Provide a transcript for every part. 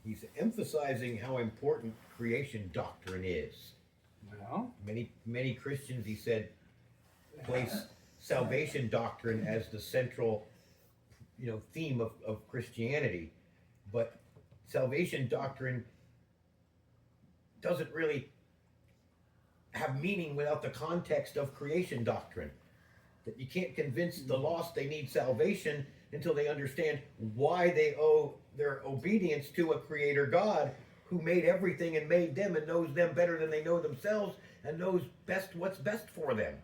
he's emphasizing how important creation doctrine is. Well, Many Christians, he said, place salvation doctrine as the central, theme of Christianity. But salvation doctrine doesn't really have meaning without the context of creation doctrine. That you can't convince the lost they need salvation until they understand why they owe their obedience to a creator God who made everything and made them and knows them better than they know themselves and knows best what's best for them.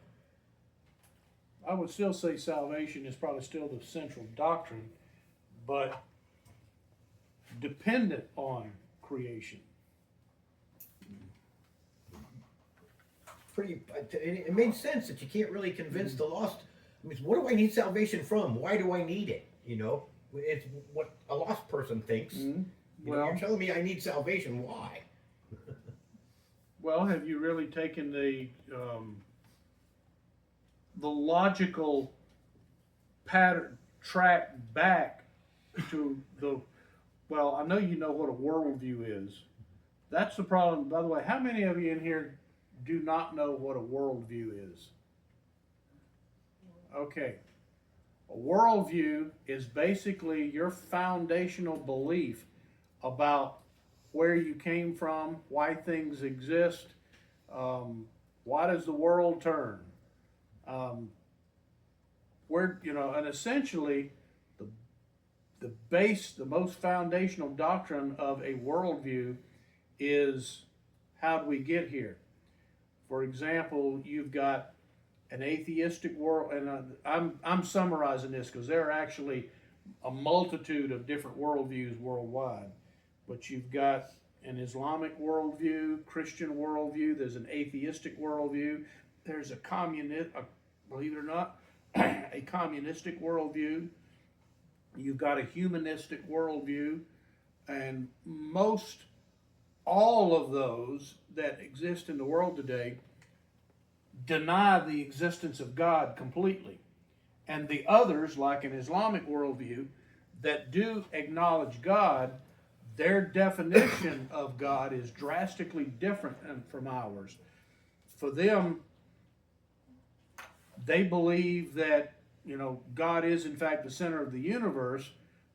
I would still say salvation is probably still the central doctrine, but dependent on creation. It made sense that you can't really convince the lost. I mean, what do I need salvation from? Why do I need it? It's what a lost person thinks. You're telling me I need salvation. Why? Well, have you really taken the logical pattern track back to the? Well, I know you know what a worldview is. That's the problem. By the way, how many of you in here do not know what a worldview is? Okay. A worldview is basically your foundational belief about where you came from, why things exist, why does the world turn, and essentially the most foundational doctrine of a worldview is how do we get here? For example, you've got an atheistic world, and I'm summarizing this because there are actually a multitude of different worldviews worldwide. But you've got an Islamic worldview, Christian worldview. There's an atheistic worldview. There's believe it or not, a communistic worldview. You've got a humanistic worldview, and all of those that exist in the world today deny the existence of God completely. And the others, like an Islamic worldview, that do acknowledge God, their definition of God is drastically different from ours. For them, they believe that, God is in fact the center of the universe,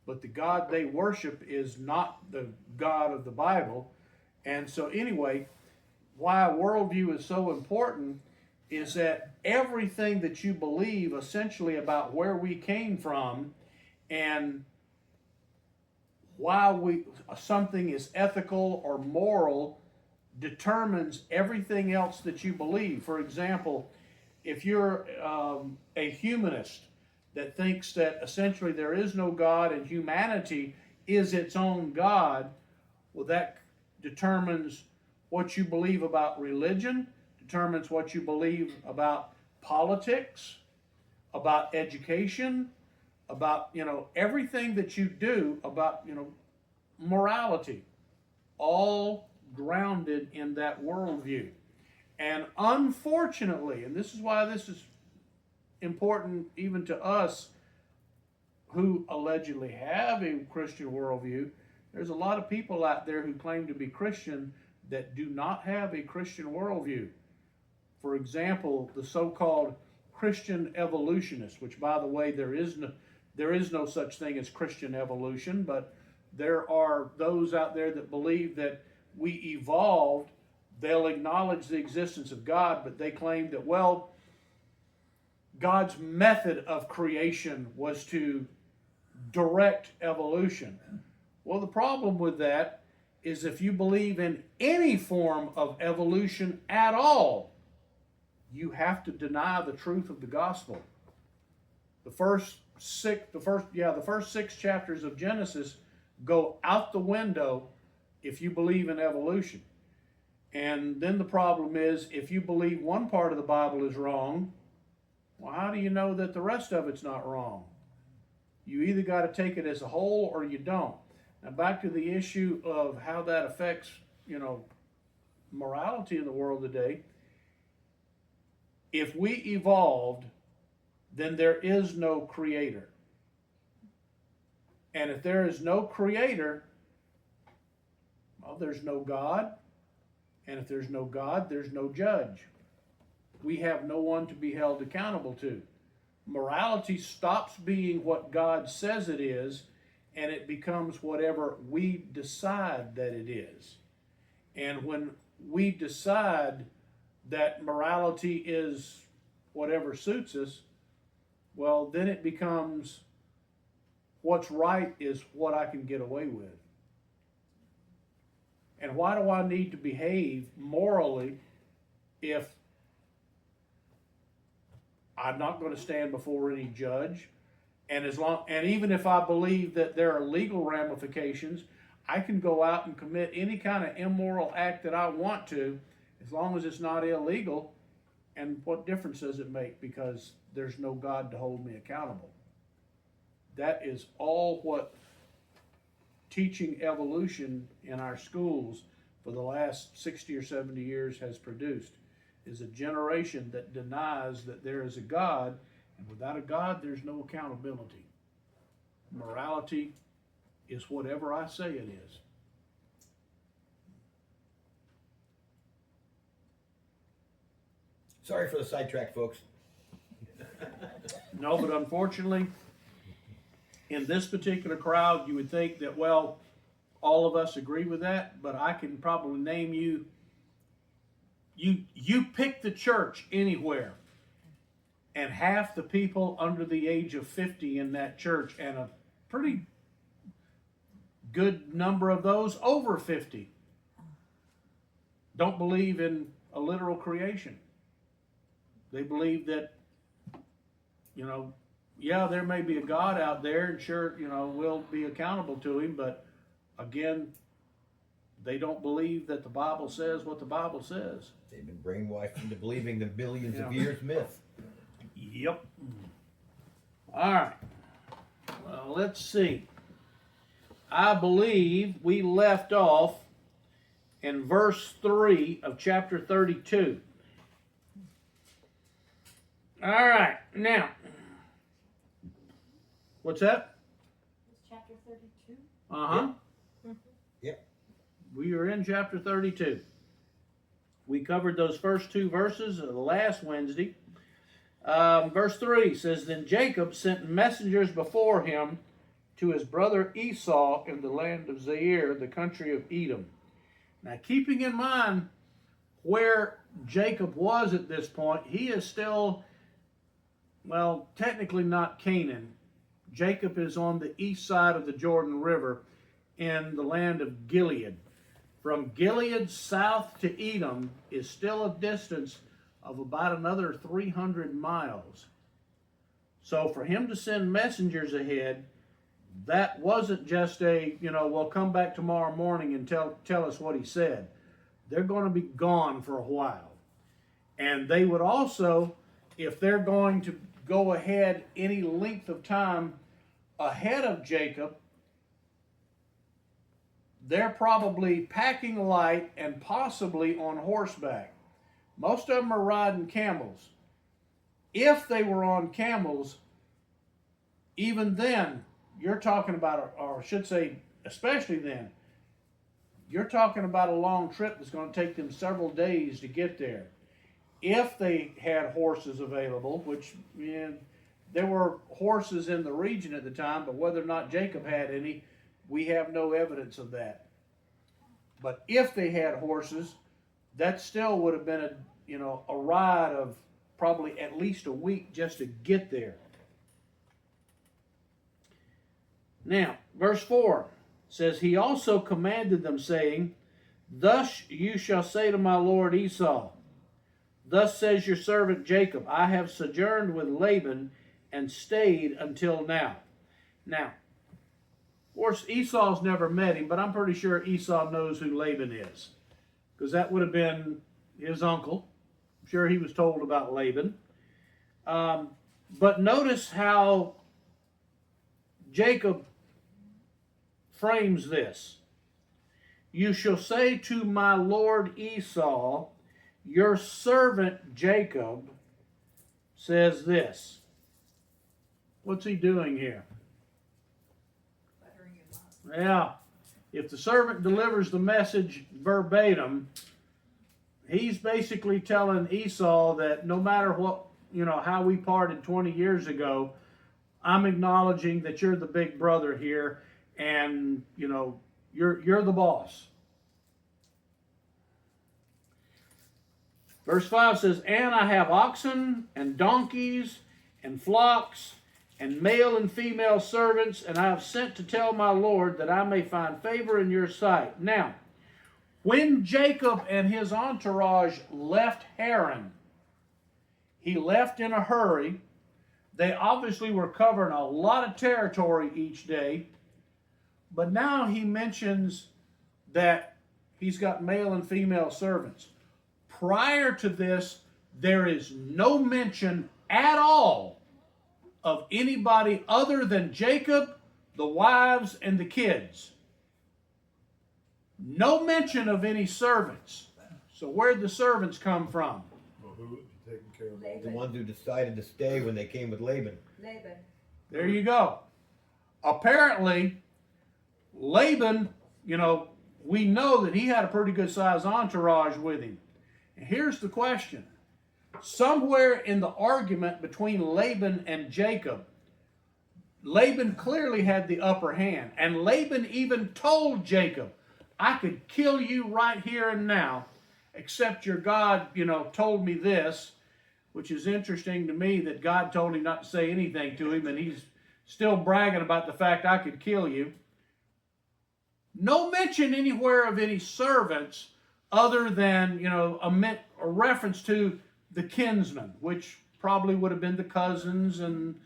but the God they worship is not the God of the Bible. And so anyway, why a worldview is so important is that everything that you believe essentially about where we came from and why something is ethical or moral determines everything else that you believe. For example, if you're a humanist that thinks that essentially there is no God and humanity is its own God, well, that determines what you believe about religion, determines what you believe about politics, about education, about, everything that you do, about, morality, all grounded in that worldview. And unfortunately, and this is why this is important even to us who allegedly have a Christian worldview, there's a lot of people out there who claim to be Christian that do not have a Christian worldview. For example, the so-called Christian evolutionists, which, by the way, there is no such thing as Christian evolution, but there are those out there that believe that we evolved. They'll acknowledge the existence of God, but they claim that, well, God's method of creation was to direct evolution. Well, the problem with that is if you believe in any form of evolution at all, you have to deny the truth of the gospel. The first six chapters of Genesis go out the window if you believe in evolution. And then the problem is, if you believe one part of the Bible is wrong, well, how do you know that the rest of it's not wrong? You either got to take it as a whole or you don't. Now back to the issue of how that affects, morality in the world today. If we evolved, then there is no creator. And if there is no creator, there's no God. And if there's no God, there's no judge. We have no one to be held accountable to. Morality stops being what God says it is, and it becomes whatever we decide that it is. And when we decide that morality is whatever suits us, well, then it becomes what's right is what I can get away with. And why do I need to behave morally if I'm not going to stand before any judge? And even if I believe that there are legal ramifications, I can go out and commit any kind of immoral act that I want to, as long as it's not illegal. And what difference does it make? Because there's no God to hold me accountable. That is all what teaching evolution in our schools for the last 60 or 70 years has produced, is a generation that denies that there is a God, and without a God, there's no accountability. Morality is whatever I say it is. Sorry for the sidetrack, folks. No, but unfortunately, in this particular crowd, you would think that, well, all of us agree with that, but I can probably name you pick the church anywhere, and half the people under the age of 50 in that church, and a pretty good number of those over 50, don't believe in a literal creation. They believe that, yeah, there may be a God out there, and sure, we'll be accountable to him, but again, they don't believe that the Bible says what the Bible says. They've been brainwashed into believing the billions of years myth. Yep. All right. Well, let's see. I believe we left off in verse 3 of chapter 32. All right. Now, what's that? It's chapter 32. Uh-huh. Yep. We are in chapter 32. We covered those first two verses the last Wednesday. Verse 3 says, Then Jacob sent messengers before him to his brother Esau in the land of Zair, the country of Edom. Now, keeping in mind where Jacob was at this point, he is still, well, technically not Canaan. Jacob is on the east side of the Jordan River in the land of Gilead. From Gilead south to Edom is still a distance of about another 300 miles. So for him to send messengers ahead, that wasn't just a, well, come back tomorrow morning and tell us what he said. They're going to be gone for a while. And they would also, if they're going to go ahead any length of time ahead of Jacob, they're probably packing light and possibly on horseback. Most of them are riding camels. If they were on camels, even then, you're talking about, or I should say, especially then, you're talking about a long trip that's going to take them several days to get there. If they had horses available, which there were horses in the region at the time, but whether or not Jacob had any, we have no evidence of that. But if they had horses, that still would have been a ride of probably at least a week just to get there. Now, verse 4 says, He also commanded them, saying, Thus you shall say to my lord Esau, Thus says your servant Jacob, I have sojourned with Laban and stayed until now. Now, of course, Esau's never met him, but I'm pretty sure Esau knows who Laban is, because that would have been his uncle. I'm sure he was told about Laban. But notice how Jacob frames this. You shall say to my lord Esau, your servant Jacob says this. What's he doing here? Yeah. if the servant delivers the message verbatim, he's basically telling Esau that no matter what, how we parted 20 years ago, I'm acknowledging that you're the big brother here, and you're the boss. Verse 5 says, "And I have oxen and donkeys and flocks and male and female servants, and I have sent to tell my Lord that I may find favor in your sight." Now, when Jacob and his entourage left Haran, he left in a hurry. They obviously were covering a lot of territory each day, but now he mentions that he's got male and female servants. Prior to this, there is no mention at all of anybody other than Jacob, the wives, and the kids. No mention of any servants. So where'd the servants come from? Well, who would be taking care of all The ones who decided to stay when they came with Laban. Laban. There you go. Apparently, Laban, we know that he had a pretty good sized entourage with him. And here's the question. Somewhere in the argument between Laban and Jacob, Laban clearly had the upper hand. And Laban even told Jacob, "I could kill you right here and now, except your God, told me this," which is interesting to me that God told him not to say anything to him, and he's still bragging about the fact, "I could kill you." No mention anywhere of any servants other than, a reference to the kinsmen, which probably would have been the cousins and,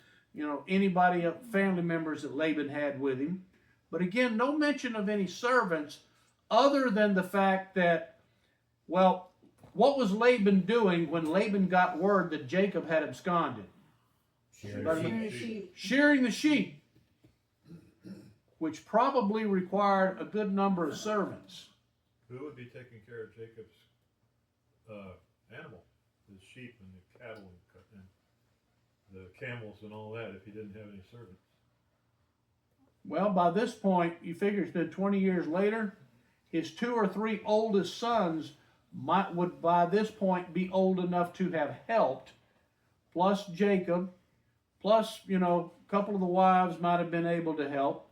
anybody, family members that Laban had with him. But again, no mention of any servants other than the fact that, well, what was Laban doing when Laban got word that Jacob had absconded? Shearing the sheep, which probably required a good number of servants. Who would be taking care of Jacob's animal, his sheep and the cattle and the camels and all that, if he didn't have any servants? Well, by this point, you figure it's been 20 years later, his 2 or 3 oldest sons would by this point be old enough to have helped, plus Jacob, plus, a couple of the wives might have been able to help.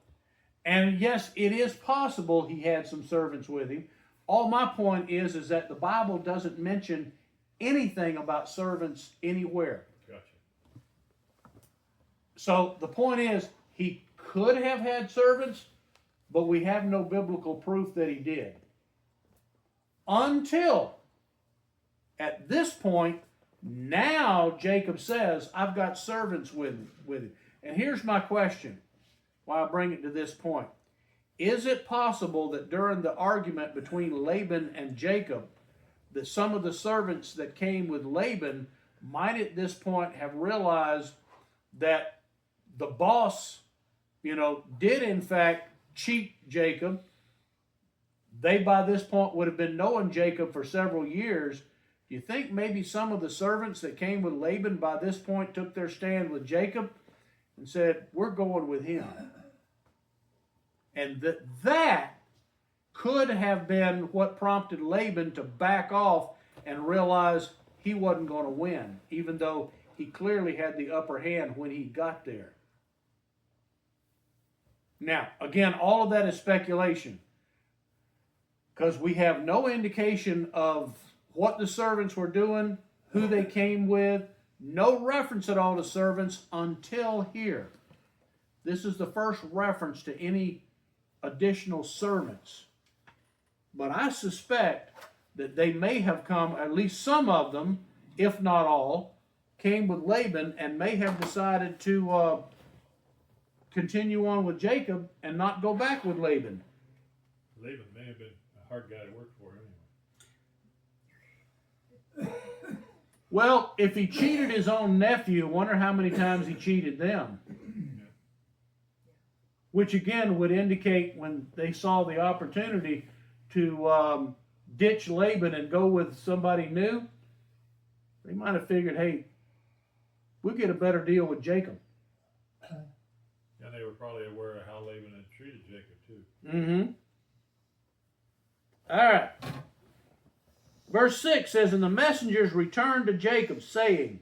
And yes, it is possible he had some servants with him. All my point is that the Bible doesn't mention anything about servants anywhere. Gotcha. So the point is, he could have had servants, but we have no biblical proof that he did. Until, at this point, now Jacob says, "I've got servants with him." And here's my question, why I bring it to this point. Is it possible that during the argument between Laban and Jacob, that some of the servants that came with Laban might at this point have realized that the boss, did in fact cheat Jacob? They by this point would have been knowing Jacob for several years. Do you think maybe some of the servants that came with Laban by this point took their stand with Jacob and said, "We're going with him"? And that could have been what prompted Laban to back off and realize he wasn't going to win, even though he clearly had the upper hand when he got there. Now, again, all of that is speculation, because we have no indication of what the servants were doing, who they came with, no reference at all to servants until here. This is the first reference to any additional servants. But I suspect that they may have come, at least some of them, if not all, came with Laban and may have decided to continue on with Jacob and not go back with Laban. Laban may have been a hard guy to work for anyway. Well, if he cheated his own nephew, I wonder how many times he cheated them. Which again would indicate when they saw the opportunity to ditch Laban and go with somebody new, they might have figured, hey, we'll get a better deal with Jacob. And they were probably aware of how Laban had treated Jacob too. Mm-hmm. All right. Verse 6 says, and the messengers returned to Jacob, saying,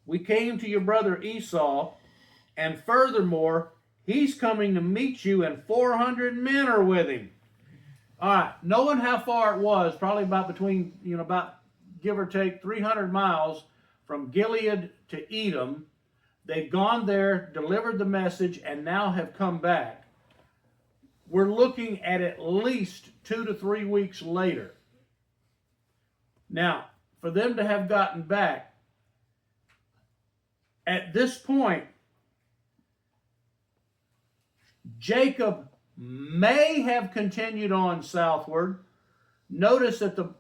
we came to your brother Esau, and furthermore, he's coming to meet you, and 400 men are with him. All right, knowing how far it was, probably about between, about give or take 300 miles from Gilead to Edom, they've gone there, delivered the message, and now have come back. We're looking at least 2 to 3 weeks later. Now, for them to have gotten back, at this point, Jacob may have continued on southward. Notice that the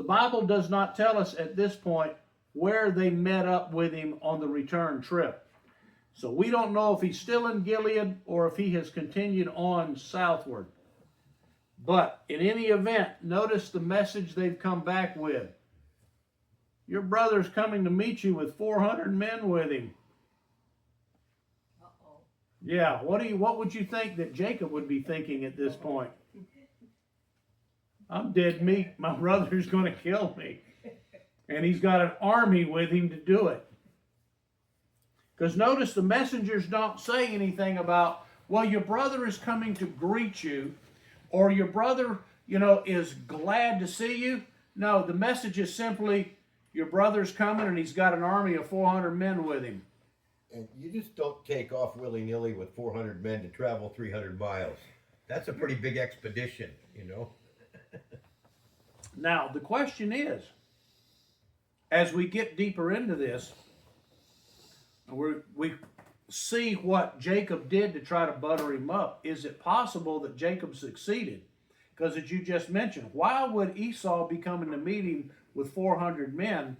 Bible does not tell us at this point where they met up with him on the return trip. So we don't know if he's still in Gilead or if he has continued on southward. But in any event, notice the message they've come back with. Your brother's coming to meet you with 400 men with him. Uh-oh. Yeah, what would you think that Jacob would be thinking at this point? I'm dead meat. My brother's going to kill me. And he's got an army with him to do it. Because notice the messengers don't say anything about, well, your brother is coming to greet you, or your brother, is glad to see you. No, the message is simply, your brother's coming and he's got an army of 400 men with him. And you just don't take off willy-nilly with 400 men to travel 300 miles. That's a pretty big expedition, Now, the question is, as we get deeper into this, we see what Jacob did to try to butter him up. Is it possible that Jacob succeeded? Because as you just mentioned, why would Esau be coming to meet him with 400 men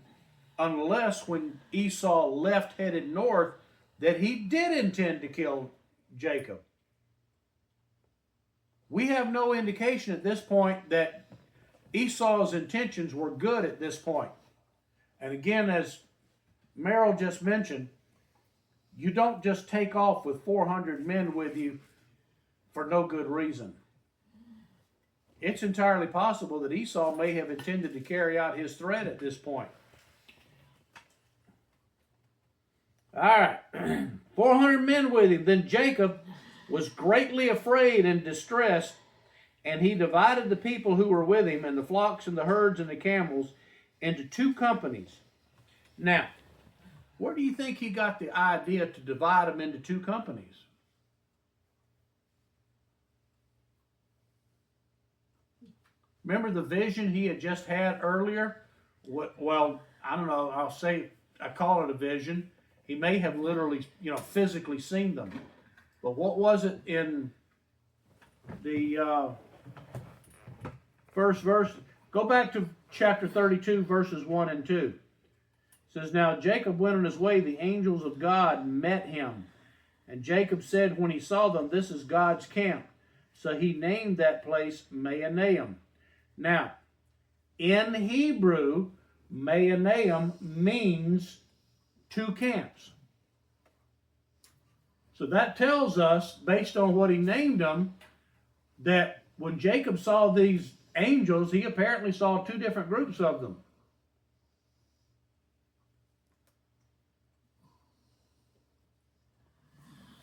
unless when Esau left headed north that he did intend to kill Jacob? We have no indication at this point that Esau's intentions were good at this point. And again, as Merrill just mentioned, you don't just take off with 400 men with you for no good reason. It's entirely possible that Esau may have intended to carry out his threat at this point. All right, 400 men with him. Then Jacob was greatly afraid and distressed, and he divided the people who were with him, and the flocks and the herds and the camels, into 2 companies. Now, where do you think he got the idea to divide them into 2 companies? Remember the vision he had just had earlier? Well, I don't know, I call it a vision. He may have literally, physically seen them. But what was it in the first verse? Go back to chapter 32, verses 1 and 2. It says, now Jacob went on his way, the angels of God met him. And Jacob said when he saw them, this is God's camp. So he named that place Mahanaim. Now, in Hebrew, Mahanaim means 2 camps. So that tells us, based on what he named them, that when Jacob saw these angels, he apparently saw 2 different groups of them.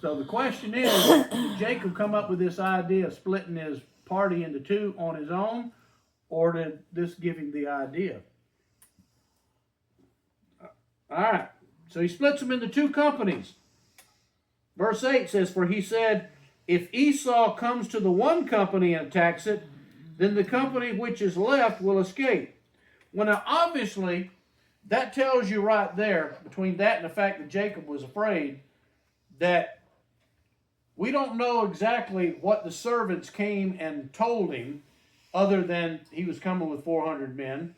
So the question is, did Jacob come up with this idea of splitting his party into 2 on his own, or did this give him the idea? All right, so he splits them into 2 companies. Verse 8 says, for he said, if Esau comes to the one company and attacks it, then the company which is left will escape. Well, now, obviously, that tells you right there, between that and the fact that Jacob was afraid, that we don't know exactly what the servants came and told him, other than he was coming with 400 men.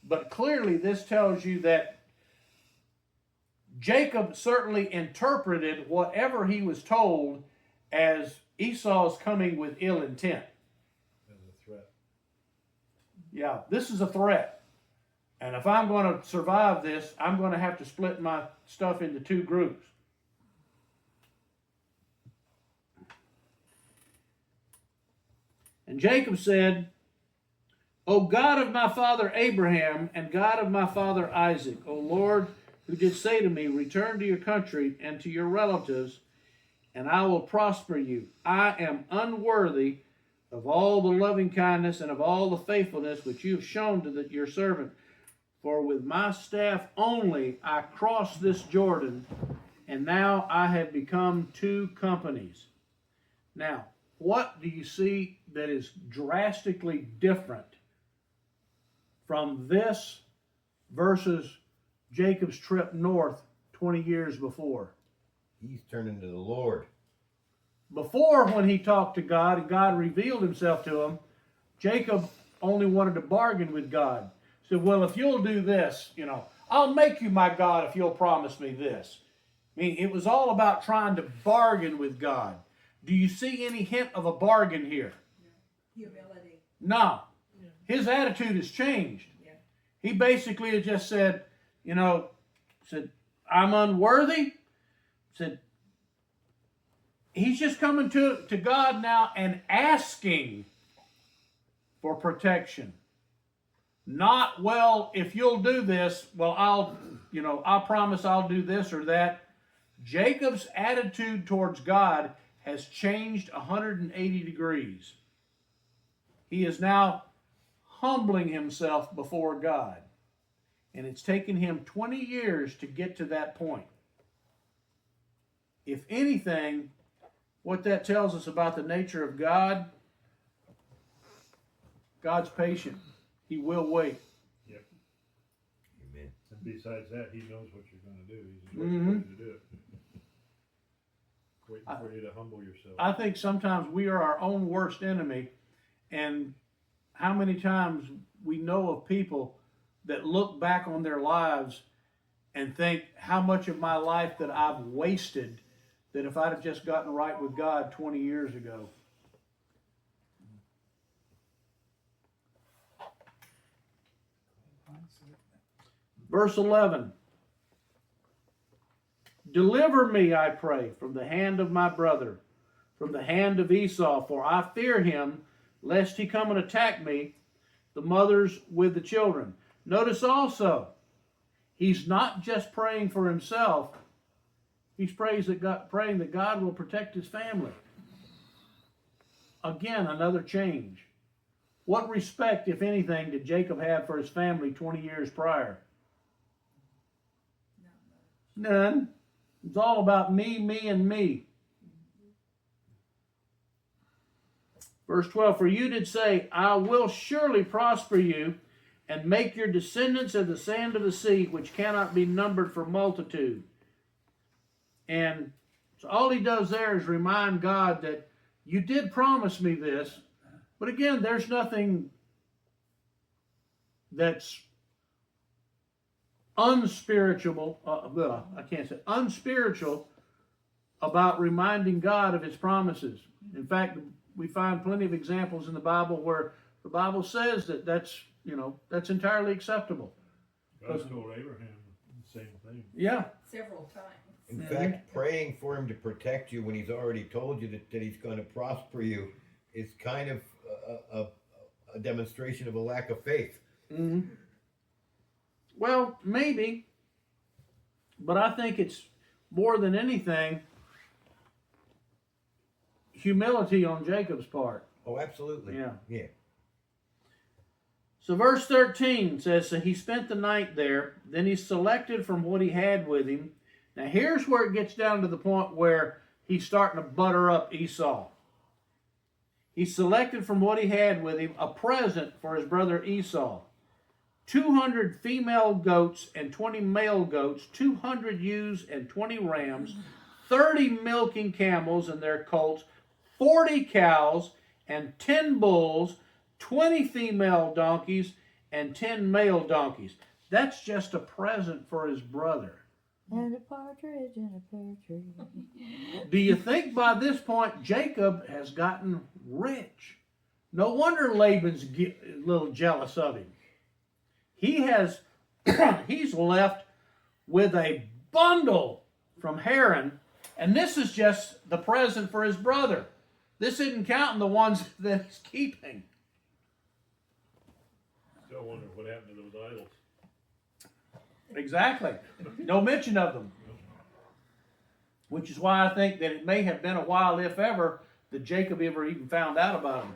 But clearly, this tells you that Jacob certainly interpreted whatever he was told as Esau's coming with ill intent. As a threat. Yeah, this is a threat. And if I'm going to survive this, I'm going to have to split my stuff into 2 groups. And Jacob said, O God of my father Abraham and God of my father Isaac, O Lord, who did say to me, return to your country and to your relatives, and I will prosper you. I am unworthy of all the loving kindness and of all the faithfulness which you have shown to your servant. For with my staff only I crossed this Jordan, and now I have become 2 companies. Now, what do you see that is drastically different from this versus Jacob's trip north 20 years before? He's turning to the Lord. Before, when he talked to God and God revealed himself to him, Jacob only wanted to bargain with God. He said, well, if you'll do this, I'll make you my God if you'll promise me this. I mean, it was all about trying to bargain with God. Do you see any hint of a bargain here? Humility. No. His attitude has changed. Yeah. He basically has just said, I'm unworthy. Said, he's just coming to God now and asking for protection. Not, well, if you'll do this, well, I promise I'll do this or that. Jacob's attitude towards God has changed 180 degrees. He is now humbling himself before God. And it's taken him 20 years to get to that point. If anything, what that tells us about the nature of God, God's patient. He will wait. Yep. Amen. And besides that, he knows what you're going to do. He's waiting for you to do it. Waiting for you to humble yourself. I think sometimes we are our own worst enemy, and how many times we know of people that look back on their lives and think how much of my life that I've wasted, that if I'd have just gotten right with God 20 years ago. Verse 11. Deliver me, I pray, from the hand of my brother, from the hand of Esau, for I fear him, lest he come and attack me, the mothers with the children. Notice also, he's not just praying for himself, he's praying that God will protect his family. Again, another change. What respect, if anything, did Jacob have for his family 20 years prior? None. It's all about me, and me. Verse 12, for you did say, I will surely prosper you and make your descendants as the sand of the sea, which cannot be numbered for multitude. And so all he does there is remind God that you did promise me this, but again, there's nothing that's unspiritual about reminding God of his promises. In fact, we find plenty of examples in the Bible where the Bible says that's entirely acceptable. God told Abraham the same thing. Yeah. Several times. In fact, praying for him to protect you when he's already told you that he's going to prosper you is kind of a demonstration of a lack of faith. Mm-hmm. Well, maybe, but I think it's more than anything humility on Jacob's part. Oh, absolutely. Yeah. So verse 13 says, so he spent the night there, then he selected from what he had with him. Now here's where it gets down to the point where he's starting to butter up Esau. He selected from what he had with him a present for his brother Esau. 200 female goats and 20 male goats, 200 ewes and 20 rams, 30 milking camels and their colts, 40 cows and 10 bulls, 20 female donkeys and 10 male donkeys. That's just a present for his brother. And a partridge in a pear tree. Do you think by this point Jacob has gotten rich? No wonder Laban's a little jealous of him. He's left with a bundle from Haran, and this is just the present for his brother. This isn't counting the ones that he's keeping. Still wonder what happened to those idols. Exactly. No mention of them. Which is why I think that it may have been a while, if ever, that Jacob ever even found out about them.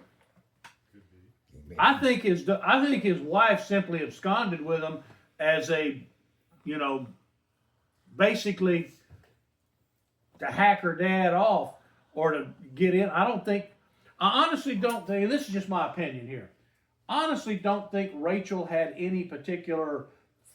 Could be. I think his wife simply absconded with him as a, basically to hack her dad off or to get in. I honestly don't think, and this is just my opinion here, honestly don't think Rachel had any particular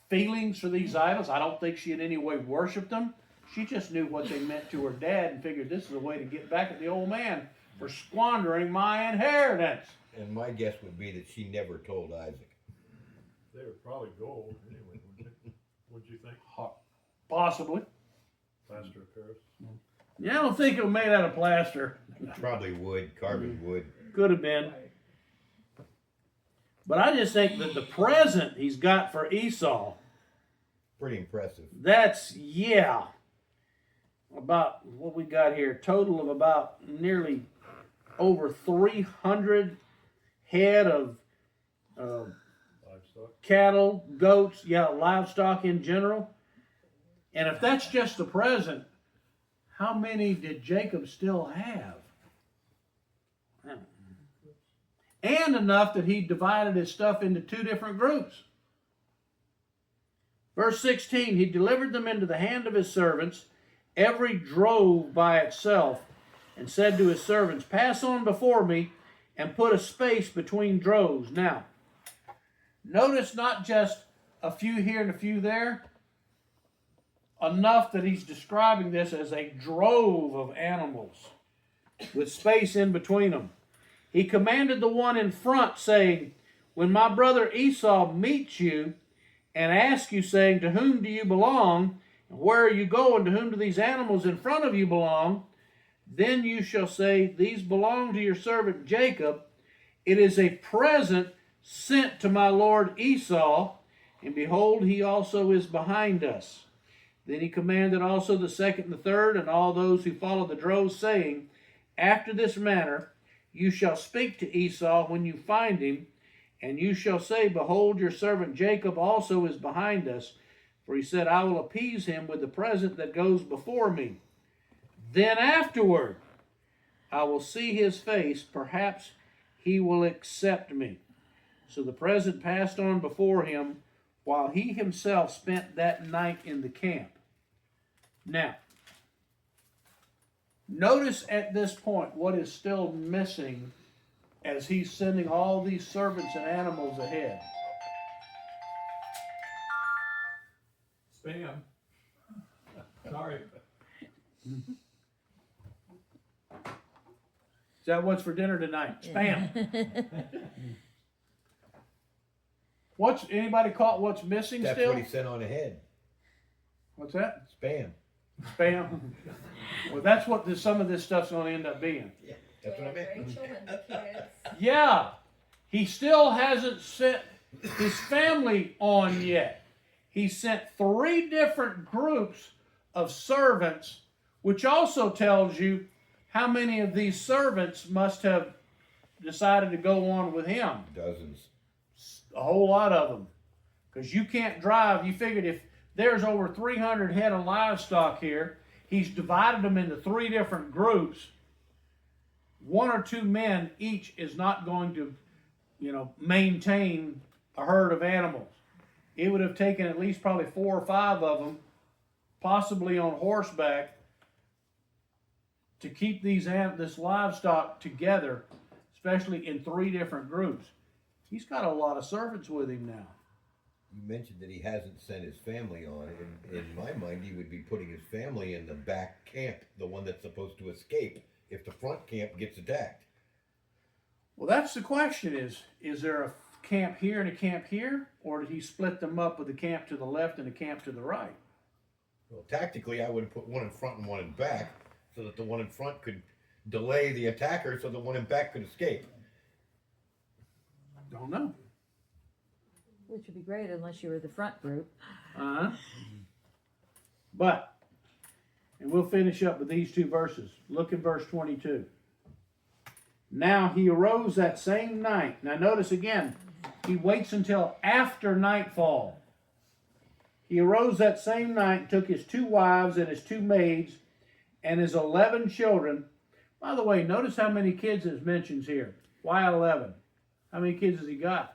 feelings for these idols. I don't think she in any way worshipped them. She just knew what they meant to her dad and figured this is a way to get back at the old man for squandering my inheritance. And my guess would be that she never told Isaac. They were probably gold anyway, wouldn't they? What'd you think? Possibly. Plaster of Paris? Yeah, I don't think it was made out of plaster. Probably wood, carbon wood. Could have been. But I just think that the present he's got for Esau, Pretty impressive. that's, about what we got here, total of about nearly over 300 head of Livestock? cattle, goats, livestock in general. And if that's just the present, how many did Jacob still have? And enough that he divided his stuff into two different groups. Verse 16, he delivered them into the hand of his servants, every drove by itself, and said to his servants, pass on before me and put a space between droves. Now, notice not just a few here and a few there, enough that he's describing this as a drove of animals with space in between them. He commanded the one in front, saying, when my brother Esau meets you and asks you, saying, to whom do you belong? And where are you going? To whom do these animals in front of you belong? Then you shall say, these belong to your servant Jacob. It is a present sent to my lord Esau, and behold, he also is behind us. Then he commanded also the second and the third, and all those who follow the droves, saying, after this manner you shall speak to Esau when you find him, and you shall say, behold, your servant Jacob also is behind us. For he said, I will appease him with the present that goes before me. Then afterward I will see his face, perhaps he will accept me. So the present passed on before him, while he himself spent that night in the camp. Now, notice at this point what is still missing as he's sending all these servants and animals ahead. Spam. Sorry. Is that what's for dinner tonight? Spam. Anybody caught what's missing That's still? what he sent on ahead. What's that? Spam. Spam. Well, that's what some of this stuff's going to end up being. Yeah, that's what I meant. Rachel and the kids. Yeah, he still hasn't sent his family on yet. He sent 3 different groups of servants, which also tells you how many of these servants must have decided to go on with him. Dozens. A whole lot of them. Because you can't drive. You figured if there's over 300 head of livestock here, he's divided them into 3 different groups. 1 or 2 men each is not going to, maintain a herd of animals. It would have taken at least probably 4 or 5 of them, possibly on horseback, to keep this livestock together, especially in 3 different groups. He's got a lot of servants with him now. You mentioned that he hasn't sent his family on. In my mind, he would be putting his family in the back camp, the one that's supposed to escape if the front camp gets attacked. Well, that's the question is there a camp here and a camp here? Or did he split them up with a camp to the left and a camp to the right? Well, tactically, I would have put one in front and one in back so that the one in front could delay the attacker so the one in back could escape. Don't know. Which would be great unless you were the front group. But, and we'll finish up with these 2 verses. Look at verse 22. Now he arose that same night. Now notice again, he waits until after nightfall. He arose that same night, took his 2 wives and his 2 maids and his 11 children. By the way, notice how many kids it mentions here. Why 11? How many kids has he got?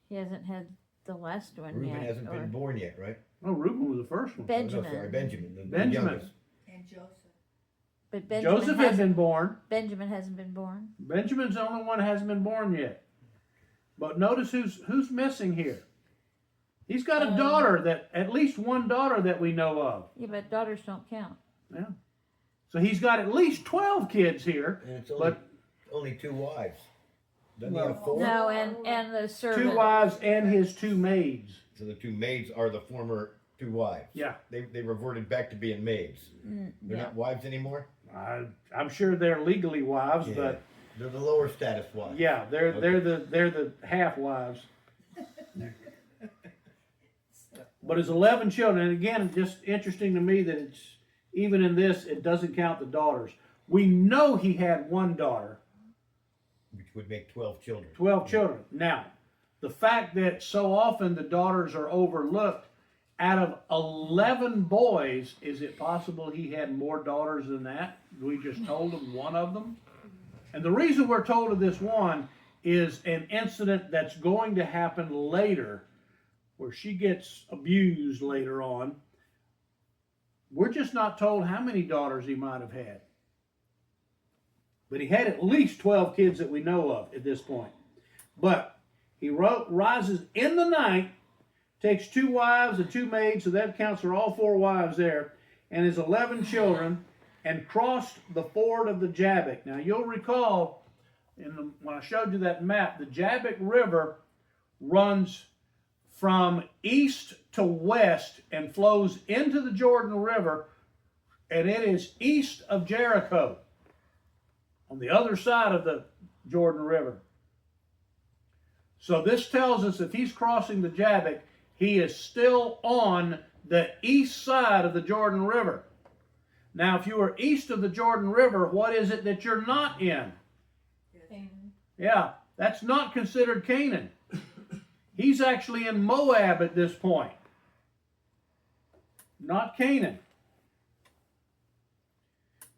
He hasn't had the last one Reuben yet. hasn't or been born yet, right? Oh, Reuben was the first one. Benjamin. Oh, no, sorry, Benjamin. The Benjamin. youngest. And Joseph. But Benjamin Joseph had been born. Benjamin hasn't been born. Benjamin's the only one that hasn't been born yet. But notice who's missing here. He's got a daughter, that at least one daughter that we know of. Yeah, but daughters don't count. Yeah. So he's got at least 12 kids here. And it's only, But only 2 wives. Doesn't Well, he have 4? No, and the servant. 2 wives and his 2 maids. So the 2 maids are the former 2 wives. Yeah. They reverted back to being maids. They're Yeah. not wives anymore? I'm sure they're legally wives, Yeah. but They're the lower status wives. yeah, they're the half wives. But his 11 children, and again, it's just interesting to me that it's even in this, it doesn't count the daughters. We know he had one daughter, Which would make 12 children. 12 children. Now, the fact that so often the daughters are overlooked, out of 11 boys, is it possible he had more daughters than that? We just told him one of them. And the reason we're told of this one is an incident that's going to happen later, where she gets abused later on. We're just not told how many daughters he might have had. But he had at least 12 kids that we know of at this point. But he rises in the night, takes 2 wives and 2 maids, so that counts for all 4 wives there, and his 11 children, and crossed the ford of the Jabbok. Now you'll recall, when I showed you that map, the Jabbok River runs from east to west and flows into the Jordan River, and it is east of Jericho, on the other side of the Jordan River. So this tells us if he's crossing the Jabbok, he is still on the east side of the Jordan River. Now, if you are east of the Jordan River, what is it that you're not in? Yeah, that's not considered Canaan. He's actually in Moab at this point, not Canaan.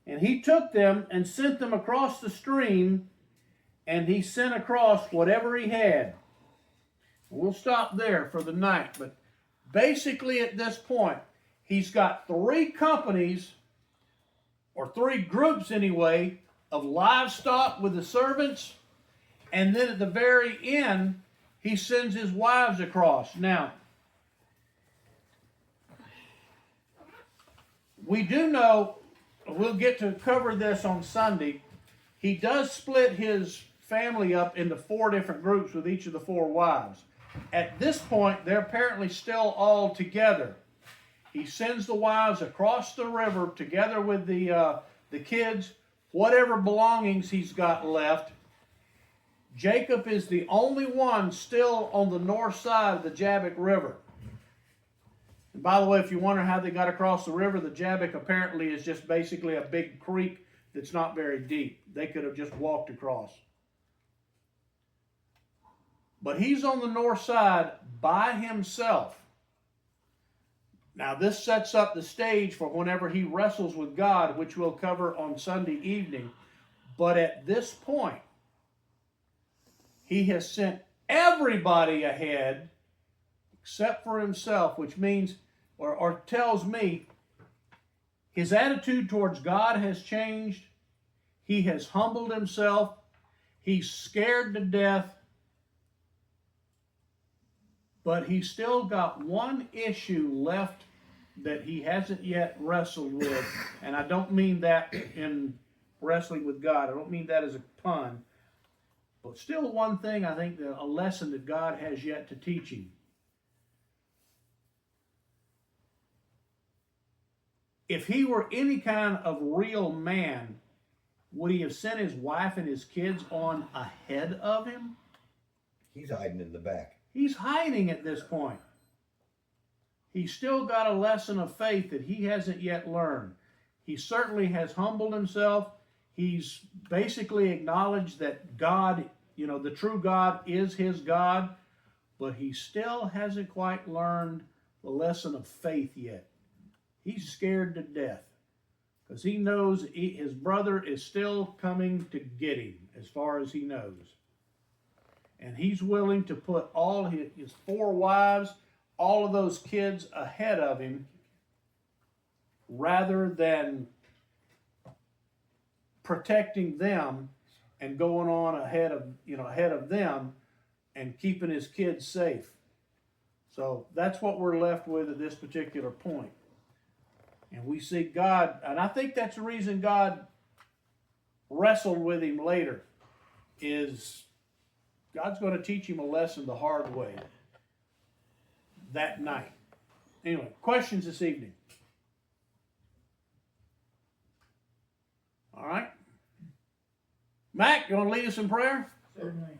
And he took them and sent them across the stream, and he sent across whatever he had. We'll stop there for the night, but basically at this point, he's got 3 companies, or 3 groups anyway, of livestock with the servants, and then at the very end, he sends his wives across. Now, we do know, we'll get to cover this on Sunday, he does split his family up into 4 different groups with each of the 4 wives. At this point, they're apparently still all together. He sends the wives across the river together with the kids, whatever belongings he's got left. Jacob is the only one still on the north side of the Jabbok River. And by the way, if you wonder how they got across the river, the Jabbok apparently is just basically a big creek that's not very deep. They could have just walked across. But he's on the north side by himself. Now this sets up the stage for whenever he wrestles with God, which we'll cover on Sunday evening. But at this point, he has sent everybody ahead except for himself, which means, or tells me, his attitude towards God has changed. He has humbled himself. He's scared to death. But he's still got one issue left that he hasn't yet wrestled with. And I don't mean that in wrestling with God. I don't mean that as a pun. But still one thing, I think, a lesson that God has yet to teach him. If he were any kind of real man, would he have sent his wife and his kids on ahead of him? He's hiding in the back. He's hiding at this point. He's still got a lesson of faith that he hasn't yet learned. He certainly has humbled himself. He's basically acknowledged that God, the true God is his God, but he still hasn't quite learned the lesson of faith yet. He's scared to death because he knows his brother is still coming to get him as far as he knows. And he's willing to put all his 4 wives, all of those kids ahead of him rather than protecting them and going on ahead of them and keeping his kids safe. So that's what we're left with at this particular point. And we see God, and I think that's the reason God wrestled with him later, is God's going to teach him a lesson the hard way that night. Anyway, questions this evening? All right. Mac, you want to lead us in prayer? Certainly.